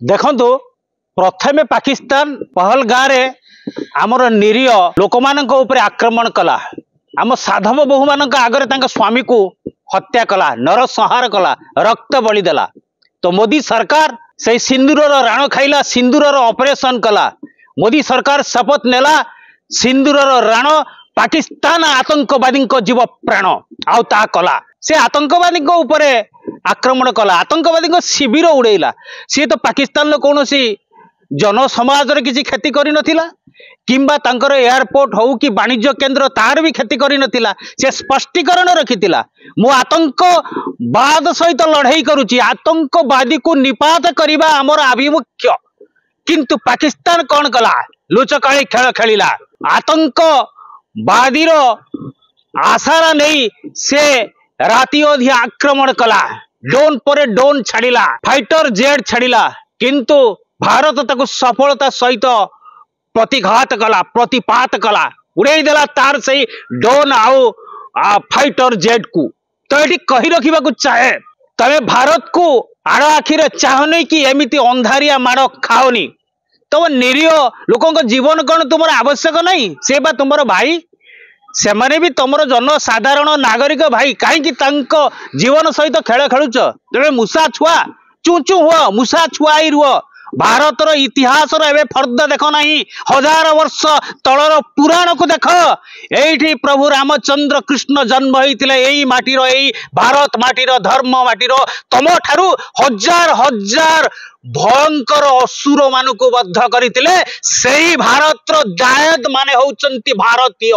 देखंतु प्रथमे पाकिस्तान पहलगाँ रे आमर निरीह लोक मानक ऊपर आक्रमण कला। आम साधव बहु मानक आगरे तांका स्वामी को हत्या कला, नरसंहार कला, रक्त बलि देला। तो मोदी सरकार से सिंदूर राण खाइला, सिंदूर ऑपरेशन कला। मोदी सरकार शपथ नेला सिंदूर राण पाकिस्तान आतंकवादी जीव प्राण आ कला। से आतंकवादी ऊपर आक्रमण कला, आतंकवादी शिविर उड़ेला। सी तो पाकिस्तान कौन सी जन समाज किसी क्षति कर नथिला, किंबा तांकर एयरपोर्ट हो कि वाणिज्य केंद्र तार भी क्षति कर नथिला। से स्पष्टीकरण रखिथिला मु आतंकवाद सहित लड़ाई करुची, आतंकवादी को निपात करबा हमर आभिमुख्य। किंतु पाकिस्तान कौन कला, लुचकाली खेल खेलिला। आतंकवादी आशारा नहीं से राति अधि आक्रमण कला, डोन पर डोन छाड़िला, फाइटर जेट छाड़िला। किंतु भारत ताको सफलता सहित प्रतिघात कला, प्रतिपात कला, उड़ाई देला तार से डोन आउ फाइटर जेट को। तो ये कही रखा चाहे तमे भारत को आड़ आखिरे चाहनी कि एमती अंधारिया माड़ खाओनी। तुम निरीह लोक जीवन कौन तुम आवश्यक नहीं, से बा तुम भाई, से माने भी तुम जनसाधारण नागरिक भाई। कहीं जीवन सहित खेल खेलुच तेरे मूषा छुआ चू चू हुआ, मूषा छुआ ही रुह। भारतर इतिहास फर्द देख ना, 1000 वर्ष तलर पुराण को देख। एठी प्रभु रामचंद्र कृष्ण जन्म होइतिले एई माटीर, एई भारत माटीर, धर्म माटीर। तम ठारू हजार हजार भयंकर असुर मान को बद्ध करथिले। सेई भारतर दायद माने होउचंती भारतीय।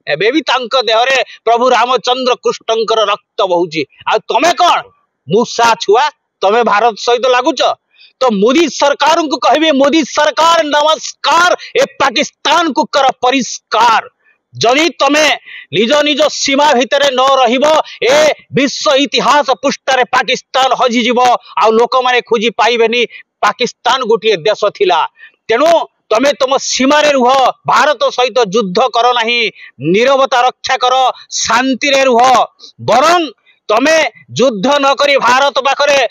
एबे भी तांक देहरे प्रभु रामचंद्र कृष्णंकर रक्त बहुची। आ तमे कौन मूषा छुआ, तमे भारत सहित लागुच। तो मोदी सरकार को कहबे, मोदी सरकार नमस्कार, ए पाकिस्तान को कर परिष्कार। जदि तमे निज निज सीमा भितर न रहिबो, ए विश्व इतिहास पृष्ठरे पाकिस्तान हजिजिब। आ लोक माने खोजी पाइबेनी पाकिस्तान गोटे देश थिला। तेणु तमे तुम सीमारे रुह, भारत सहित युद्ध कर नहीं, नीरवता रक्षा कर, शांति रे रुह। बरं तमे युद्ध न करी भारत पाखरे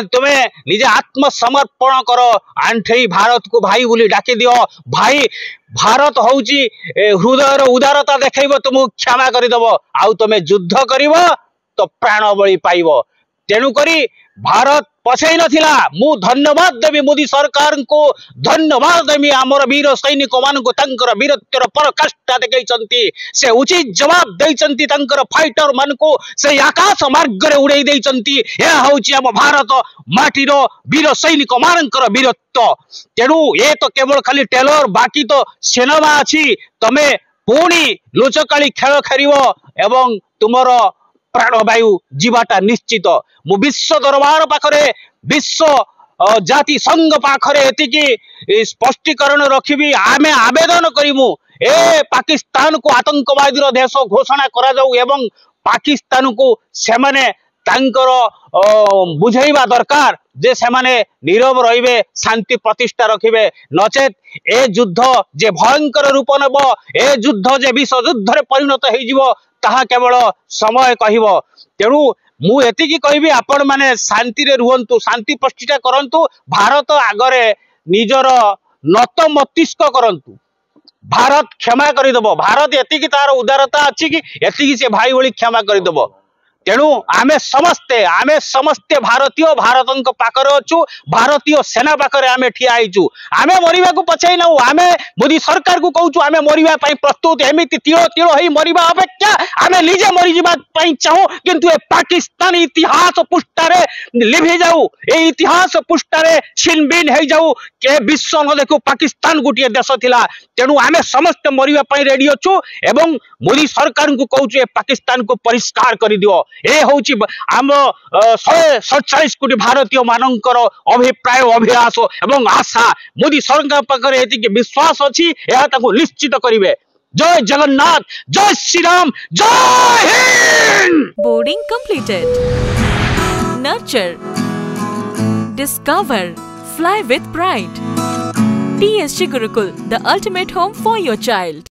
तुमे निजे आत्मसमर्पण कर, आंठेई भारत को भाई बोली डाकी दियो। भाई भारत होउची हृदयर उदारता देखैबो, तुमको क्षमा करदेव। आउ तमे युद्ध करिव तो प्राण बलि पाइब। तेणु करी भारत पछई नथिला। मु धन्यवाद देवी मोदी सरकार को, धन्यवाद देवी आमर वीर सैनिक मान को, तंकर वीरत्वर पराकाष्ठा देखैचंती। से उचित जवाब दैचंती तंकर फाइटर मान को, से आकाश मार्ग रे उड़ाई दैचंती। या होउची हम भारत माटीर वीर सैनिक मानकर वीरत्व। तेणु ये तो केवल खाली टेलर, बाकी तो सिनेमा अछि। तमे पुणी लुचकाली खेल खेरिवो एवं तुमर प्राणवायु जीवाटा निश्चित। मु विश्व दरबार पाखरे, विश्व जाति संघ पाखरे एतिकी स्पष्टीकरण रखिबी। आमे आवेदन करिमु ए पाकिस्तान को आतंकवादी देश घोषणा करा जाऊ एवं पाकिस्तान को सेमाने तांकर बुझाइबा दरकार जे सेमाने नीरव रहिबे, शांति प्रतिष्ठा रखिबे। नचेत ए युद्ध जे भयंकर रूप नेब, ए युद्ध जे विश्व युद्ध रे परिणत होई जिवो, ताहा केवल समय कहिब। तेणु मु एतिकी कहबी, आपण माने शांति रे रुहंतु, शांति प्रतिष्ठा करंतु, भारत आगरे निजर नत मस्तिष्क करंतु। भारत क्षमा करदेव। भारत एतिकी तार उदारता अछि कि एतिकी से भाई भली क्षमा करदेव। तेणु आमे समस्ते भारतीय, भारत पाखरे अछु, भारतीय सेना पाखरे आमे ठिया आइचु। आमे मरिबा को पछै नउ, आमे मोदी सरकार को कहूचु आमे मरिबा पई प्रस्तुत। एमिति तिलो तिलो हेई मरिबा अपेक्षा आमे निजे मरि जिबा पई चाहू। किंतु ए पाकिस्तान इतिहास पुष्टारे लिभि जाऊ, ए इतिहास पुष्टारे छिनबिन हेई जाऊ के विश्व न देखो पाकिस्तान गोटे देश थिला। तेणु आमे समस्त मरिबा पई रेडी अछु एवं मोदी सरकार को कहूचु ए पाकिस्तान को परिष्कार करि दियो। ए होची आम 147 कोटी भारतीय मानकर अभिप्राय, अभिलाष एवं आशा। मोदी सरकार पाखरे एतिके विश्वास अछि, एहा ताको निश्चित करिवे। जय जगन्नाथ, जय श्री राम, जय Hind. Boarding completed. Nurture, discover, fly with pride. TSG Gurukul, the ultimate home for your child.